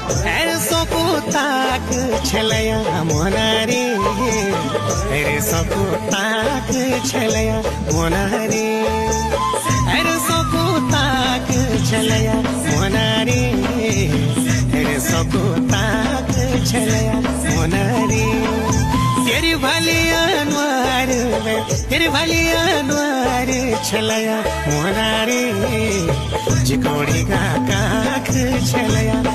हेरसोको ताक छलया मोनारे हेरसोको ताक छलया मोनारे हेरसोको ताक छलया मोनारे हेरसोको ताक छलया मोनारे तेरी भली अनवार छलया मोनारे जिकोड़ी का काख छलया